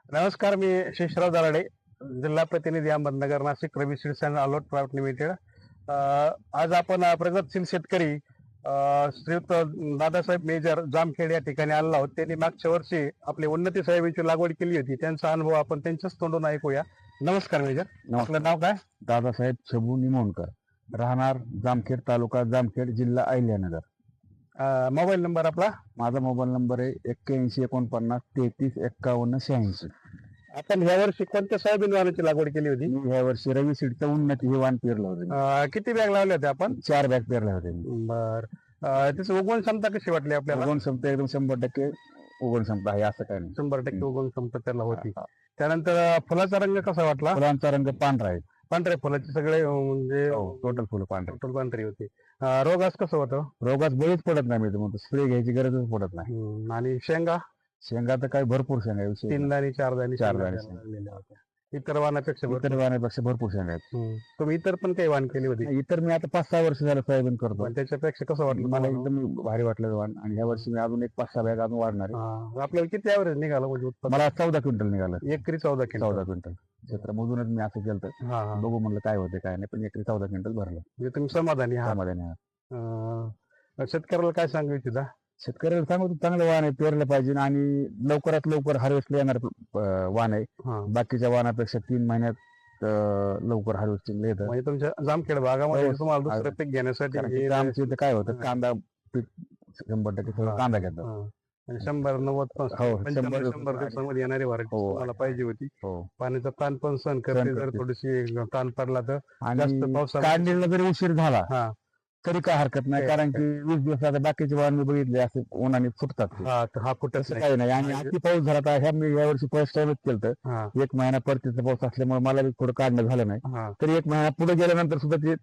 नमस्कार, मी शेषराव दराडे, जिल्हा प्रतिनिधी Ahmednagar, Nashik, Ravi seeds and allot private limited. आज आपण प्रगतशील शेतकरी श्रीयुत दादासाहेब मेजर जामखेड या ठिकाणी आलेलो आहोत. त्यांनी मागच्या वर्षी आपली उन्नती सोयाबीनची लागवड केली होती. त्यांचा अनुभव आपण त्यांच्याच तोंडून ऐकूया. नमस्कार मेजर, आपलं नाव काय? दादासाहेब छबू निमोणकर, राहणार जामखेड, तालुका जामखेड, जिल्हा अहिल्यानगर. मोबाईल नंबर आपला? माझा मोबाईल नंबर आहे 81 49 33 51 86. आपण ह्या वर्षी कोणत्या सोयाबीन वाणाची लागवड केली होती? मी ह्या वर्षी रवी सीडचं उन्नती हे वाण पेरलं होतं. किती बॅग लावले होते आपण? 4 बॅग पेरल्या होत्या मी. बर, त्याची उगवण क्षमता कशी वाटली आपल्याला? उगवण क्षमता एकदम 100% उगवण क्षमता आहे, असं काही नाही. 100% उगवण क्षमता त्याला होती. त्यानंतर फुलाचा रंग कसा वाटला? फुलांचा रंग पांढरा आहे. पांढऱ्या फुलाचे सगळे म्हणजे टोटल फुलं पांढरे. टोटल पांढरी होती. रोगास कसं होतं? रोगात बळीच पडत नाही, मी म्हणतो स्प्रे घ्यायची गरजच पडत नाही. आणि शेंगा? शेंगा तर काही भरपूर शेंगा आहे. 3 दाणी 4 दाणी चार शेंगा दाणी त्याला लागलेल्या होत्या. इतर वाणापेक्षा इतर वाणापेक्षा भरपूर शेंगा आहेत. तुम्ही इतर पण काही वाण केली होती? इतर मी आता 5-6 वर्ष झालं सोयाबीन करतो. पण त्याच्यापेक्षा कसं वाटलं मला तुम्हाला? एकदम भारी वाटलं वाण. आणि ह्या वर्षी मी अजून एक 5-6 बॅग अजून वाढणार आहे. आपल्याला किती ॲव्हरेज निघालं म्हणजे उत्पादन? मला 14 क्विंटल निघालं. एकरी 14 क्विंटल. 14 क्विंटल क्षेत्र मधूनच मी असं केलं. बघू म्हणलं काय होते काय नाही, पण एकरी 14 क्विंटल भरलं. म्हणजे तुम्ही समाधानी आहात? समाधानी आहे. शेतकऱ्याला काय सांगू इच्छिता? शेतकऱ्याला सांगू चांगलं वाण आहे, पेरलं पाहिजे आणि लवकरात लवकर हार्वेस्टला येणार वाण आहे. बाकीच्या वाणापेक्षा 3 महिन्यात लवकर हार्वेस्टिंग येतं. म्हणजे तुमच्या जामखेड भागामध्ये तुम्हाला दुसरं पीक घेण्यासाठी आमच्या इथे काय होतं, कांदा पीक 100% सगळं कांदा घेतात. 100-90 हो, 100 दिवसामध्ये येणारी व्हरायटी तुम्हाला पाहिजे होती. पाण्याचा ताण पण सहन करते. जर थोडीशी ताण पडला तर जास्त आणि पावसाळा काढणीला जरी उशीर झाला तरी काय हरकत नाही, कारण की 20 दिवस आता बाकीचे वाहन मी बघितले असे उन्हाने फुटतात. हा फुटत काही नाही. आणि अति पाऊस झाला तर ह्या मी यावर्षी फर्स्ट टाइमच केलं. 1 महिना परतीचा पाऊस असल्यामुळे मला थोडं काढणं झालं नाही. तरी 1 महिना पुढे गेल्यानंतर सुद्धा ते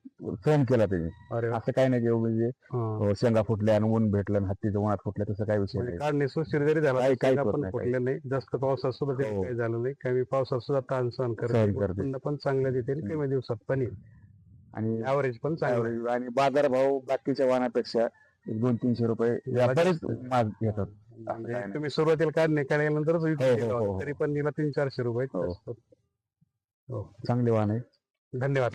सहन केला त्यांनी. असं काही नाही की म्हणजे शेंगा फुटल्या आणि ऊन भेटलं आणि हत्तीच्या उन्हात फुटल्या, तसं काही विषय नाही. काढणे सुशीर जरी झाला काही पण फुटले नाही. जास्त पावसात सुद्धा काही झालं नाही. कमी पावसात सुद्धा ताण सहन करते. पण चांगल्या देते कमी दिवसात पण येईल आणि ॲव्हरेज पण चांगलं. आणि बाजारभाव बाकीच्या वाहनापेक्षा 200-300 रुपये व्यापारीच माल घेतात. म्हणजे तुम्ही सुरुवातीला काढणे काढल्यानंतरच तरी पण तिला 300-400 रुपये. चांगले वाहन आहे. धन्यवाद.